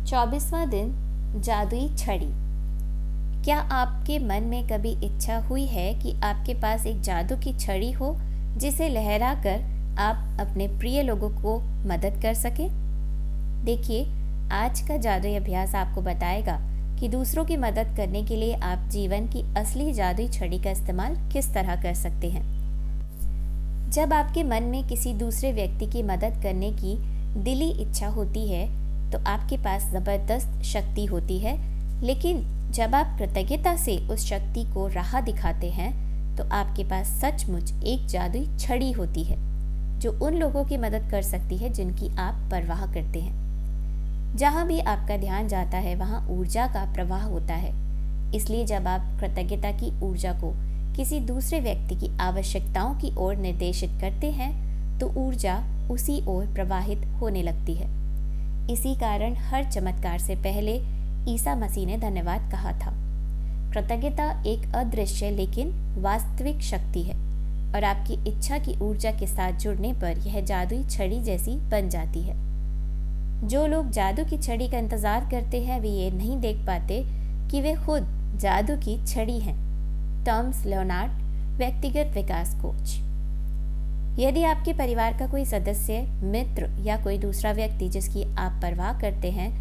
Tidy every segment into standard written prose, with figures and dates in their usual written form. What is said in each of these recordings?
24वां दिन जादुई छड़ी। क्या आपके मन में कभी इच्छा हुई है कि आपके पास एक जादू की छड़ी हो जिसे लहराकर आप अपने प्रिय लोगों को मदद कर सके? देखिए, आज का जादुई अभ्यास आपको बताएगा कि दूसरों की मदद करने के लिए आप जीवन की असली जादुई छड़ी का इस्तेमाल किस तरह कर सकते हैं। जब आपके मन में किसी दूसरे व्यक्ति की मदद करने की दिली इच्छा होती है तो आपके पास ज़बरदस्त शक्ति होती है, लेकिन जब आप कृतज्ञता से उस शक्ति को राह दिखाते हैं तो आपके पास सचमुच एक जादुई छड़ी होती है जो उन लोगों की मदद कर सकती है जिनकी आप परवाह करते हैं। जहाँ भी आपका ध्यान जाता है वहाँ ऊर्जा का प्रवाह होता है, इसलिए जब आप कृतज्ञता की ऊर्जा को किसी दूसरे व्यक्ति की आवश्यकताओं की ओर निर्देशित करते हैं तो ऊर्जा उसी ओर प्रवाहित होने लगती है। इसी कारण हर चमत्कार से पहले ईसा मसीह ने धन्यवाद कहा था। कृतज्ञता एक अदृश्य लेकिन वास्तविक शक्ति है और आपकी इच्छा की ऊर्जा के साथ जुड़ने पर यह जादुई छड़ी जैसी बन जाती है। जो लोग जादू की छड़ी का इंतजार करते हैं वे ये नहीं देख पाते कि वे खुद जादू की छड़ी हैं। टॉमस लियोनार्ड, व्यक्तिगत विकास कोच। यदि आपके परिवार का कोई सदस्य, मित्र या कोई दूसरा व्यक्ति जिसकी आप परवाह करते हैं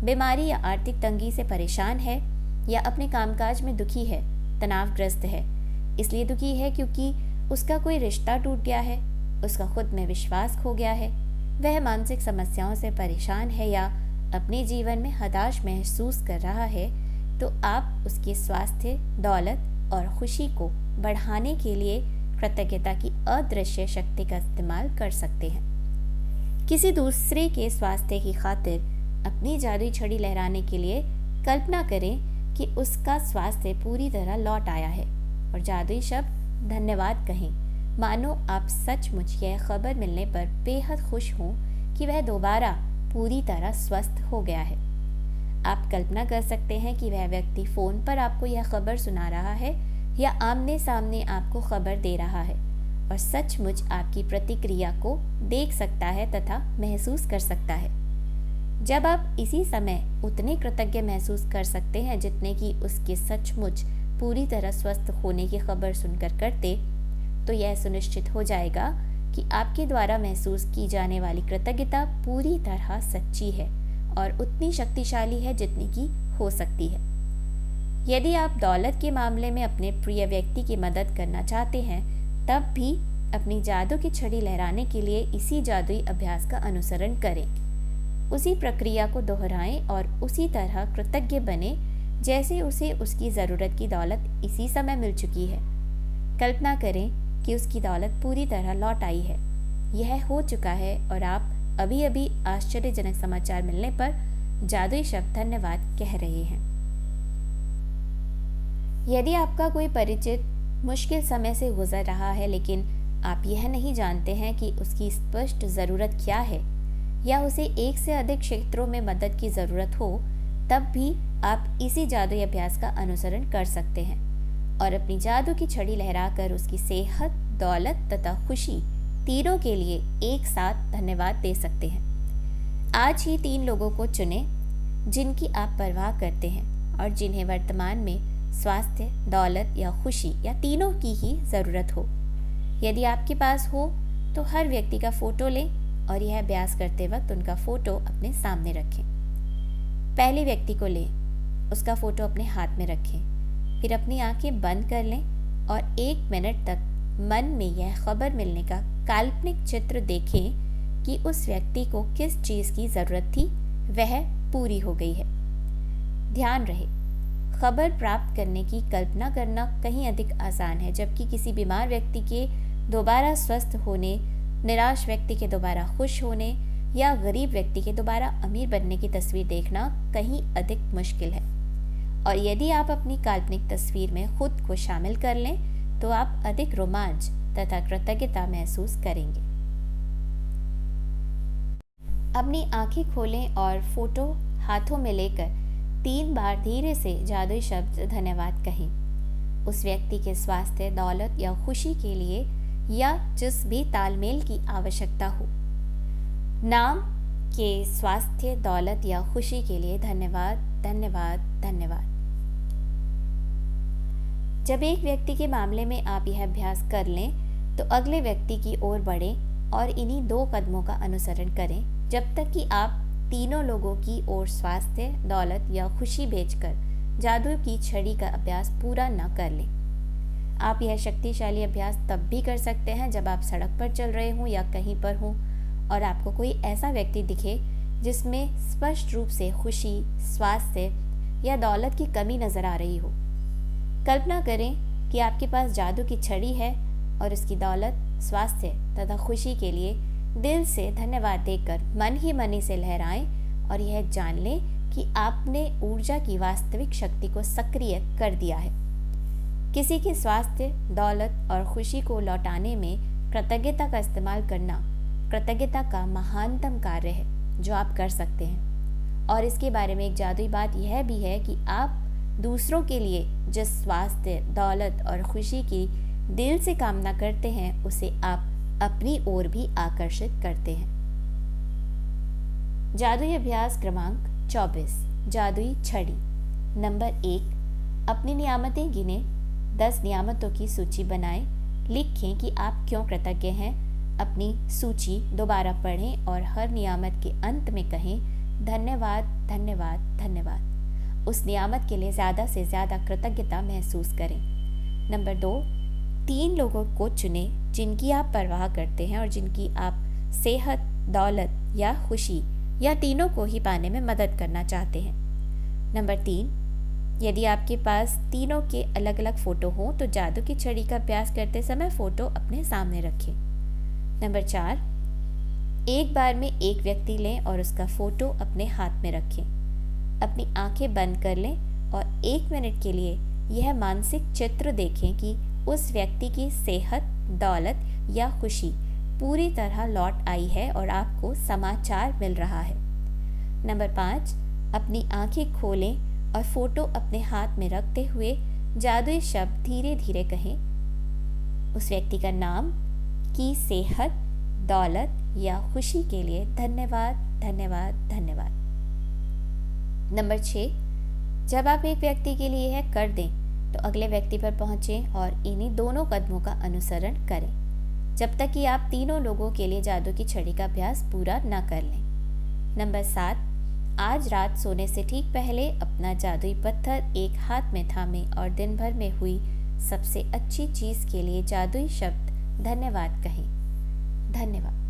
बीमारी या आर्थिक तंगी से परेशान है या अपने कामकाज में दुखी है, तनावग्रस्त है, इसलिए दुखी है क्योंकि उसका कोई रिश्ता टूट गया है, उसका खुद में विश्वास खो गया है, वह मानसिक समस्याओं से परेशान है या अपने जीवन में हताश महसूस कर रहा है, तो आप उसके स्वास्थ्य, दौलत और खुशी को बढ़ाने के लिए कृतज्ञता की अदृश्य शक्ति का इस्तेमाल कर सकते हैं। किसी दूसरे के स्वास्थ्य की खातिर अपनी जादुई छड़ी लहराने के लिए कल्पना करें कि उसका स्वास्थ्य पूरी तरह लौट आया है और जादुई शब्द धन्यवाद कहें, मानो आप सचमुच यह खबर मिलने पर बेहद खुश हों कि वह दोबारा पूरी तरह स्वस्थ हो गया है। आप कल्पना कर सकते हैं कि वह व्यक्ति फ़ोन पर आपको यह खबर सुना रहा है या आमने सामने आपको खबर दे रहा है और सचमुच आपकी प्रतिक्रिया को देख सकता है तथा महसूस कर सकता है। जब आप इसी समय उतने कृतज्ञ महसूस कर सकते हैं जितने कि उसके सचमुच पूरी तरह स्वस्थ होने की खबर सुनकर करते, तो यह सुनिश्चित हो जाएगा कि आपके द्वारा महसूस की जाने वाली कृतज्ञता पूरी तरह सच्ची है और उतनी शक्तिशाली है जितनी की हो सकती है। यदि आप दौलत के मामले में अपने प्रिय व्यक्ति की मदद करना चाहते हैं, तब भी अपनी जादू की छड़ी लहराने के लिए इसी जादुई अभ्यास का अनुसरण करें। उसी प्रक्रिया को दोहराएं और उसी तरह कृतज्ञ बने जैसे उसे उसकी ज़रूरत की दौलत इसी समय मिल चुकी है। कल्पना करें कि उसकी दौलत पूरी तरह लौट आई है। यह हो चुका है और आप अभी अभी आश्चर्यजनक समाचार मिलने पर जादुई शब्द धन्यवाद कह रहे हैं। यदि आपका कोई परिचित मुश्किल समय से गुजर रहा है लेकिन आप यह नहीं जानते हैं कि उसकी स्पष्ट ज़रूरत क्या है या उसे एक से अधिक क्षेत्रों में मदद की ज़रूरत हो, तब भी आप इसी जादुई अभ्यास का अनुसरण कर सकते हैं और अपनी जादू की छड़ी लहराकर उसकी सेहत, दौलत तथा खुशी तीनों के लिए एक साथ धन्यवाद दे सकते हैं। आज ही 3 लोगों को चुनें जिनकी आप परवाह करते हैं और जिन्हें वर्तमान में स्वास्थ्य, दौलत या खुशी या तीनों की ही ज़रूरत हो। यदि आपके पास हो तो हर व्यक्ति का फ़ोटो लें और यह अभ्यास करते वक्त उनका फ़ोटो अपने सामने रखें। पहले व्यक्ति को लें, उसका फ़ोटो अपने हाथ में रखें, फिर अपनी आंखें बंद कर लें और 1 मिनट तक मन में यह खबर मिलने का काल्पनिक चित्र देखें कि उस व्यक्ति को किस चीज़ की ज़रूरत थी, वह पूरी हो गई है। ध्यान रहे, खबर प्राप्त करने की कल्पना करना कहीं अधिक आसान है, जबकि किसी बीमार व्यक्ति के दोबारा स्वस्थ होने, निराश व्यक्ति के दोबारा खुश होने या गरीब व्यक्ति के दोबारा अमीर बनने की तस्वीर देखना कहीं अधिक मुश्किल है। और यदि आप अपनी काल्पनिक तस्वीर में खुद को शामिल कर लें तो आप अधिक रोमांच तथा कृतज्ञता महसूस करेंगे। अपनी आंखें खोलें और फोटो हाथों में लेकर 3 बार धीरे से जादुई शब्द धन्यवाद कहें। उस व्यक्ति के स्वास्थ्य, दौलत या खुशी के लिए या जिस भी तालमेल की आवश्यकता हो। नाम के स्वास्थ्य, दौलत या खुशी के लिए धन्यवाद, धन्यवाद, धन्यवाद। जब एक व्यक्ति के मामले में आप यह अभ्यास कर लें तो अगले व्यक्ति की ओर बढ़ें और इन्हीं 2 कदमों का अनुसरण करें जब तक कि आप तीनों लोगों की ओर स्वास्थ्य, दौलत या खुशी भेजकर जादू की छड़ी का अभ्यास पूरा न कर लें। आप यह शक्तिशाली अभ्यास तब भी कर सकते हैं जब आप सड़क पर चल रहे हों या कहीं पर हों और आपको कोई ऐसा व्यक्ति दिखे जिसमें स्पष्ट रूप से खुशी, स्वास्थ्य या दौलत की कमी नजर आ रही हो। कल्पना करें कि आपके पास जादू की छड़ी है और उसकी दौलत, स्वास्थ्य तथा खुशी के लिए दिल से धन्यवाद देकर मन ही मन से लहराएं और यह जान लें कि आपने ऊर्जा की वास्तविक शक्ति को सक्रिय कर दिया है। किसी के स्वास्थ्य, दौलत और खुशी को लौटाने में कृतज्ञता का इस्तेमाल करना कृतज्ञता का महानतम कार्य है जो आप कर सकते हैं। और इसके बारे में एक जादुई बात यह भी है कि आप दूसरों के लिए जिस स्वास्थ्य, दौलत और खुशी की दिल से कामना करते हैं उसे आप अपनी ओर भी आकर्षित करते हैं। जादुई अभ्यास क्रमांक 24, जादुई छड़ी। नंबर 1, अपनी नियामतें गिने। 10 नियामतों की सूची बनाएं। लिखें कि आप क्यों कृतज्ञ हैं। अपनी सूची दोबारा पढ़ें और हर नियामत के अंत में कहें धन्यवाद, धन्यवाद, धन्यवाद। उस नियामत के लिए ज़्यादा से ज़्यादा कृतज्ञता महसूस करें। नंबर 2, 3 लोगों को चुनें जिनकी आप परवाह करते हैं और जिनकी आप सेहत, दौलत या खुशी या तीनों को ही पाने में मदद करना चाहते हैं। नंबर 3, यदि आपके पास तीनों के अलग अलग फ़ोटो हों तो जादू की छड़ी का अभ्यास करते समय फ़ोटो अपने सामने रखें। नंबर 4, एक बार में एक व्यक्ति लें और उसका फ़ोटो अपने हाथ में रखें। अपनी आंखें बंद कर लें और 1 मिनट के लिए यह मानसिक चित्र देखें कि उस व्यक्ति की सेहत, दौलत या खुशी पूरी तरह लौट आई है और आपको समाचार मिल रहा है। नंबर 5, अपनी आंखें खोलें और फोटो अपने हाथ में रखते हुए जादुई शब्द धीरे धीरे कहें। उस व्यक्ति का नाम, की सेहत, दौलत या खुशी के लिए धन्यवाद, धन्यवाद, धन्यवाद। नंबर 6, जब आप एक व्यक्ति के लिए यह कर दें तो अगले व्यक्ति पर पहुंचें और इन्हीं दोनों कदमों का अनुसरण करें जब तक कि आप तीनों लोगों के लिए जादू की छड़ी का अभ्यास पूरा न कर लें। नंबर 7, आज रात सोने से ठीक पहले अपना जादुई पत्थर एक हाथ में थामें और दिन भर में हुई सबसे अच्छी चीज़ के लिए जादुई शब्द धन्यवाद कहें। धन्यवाद।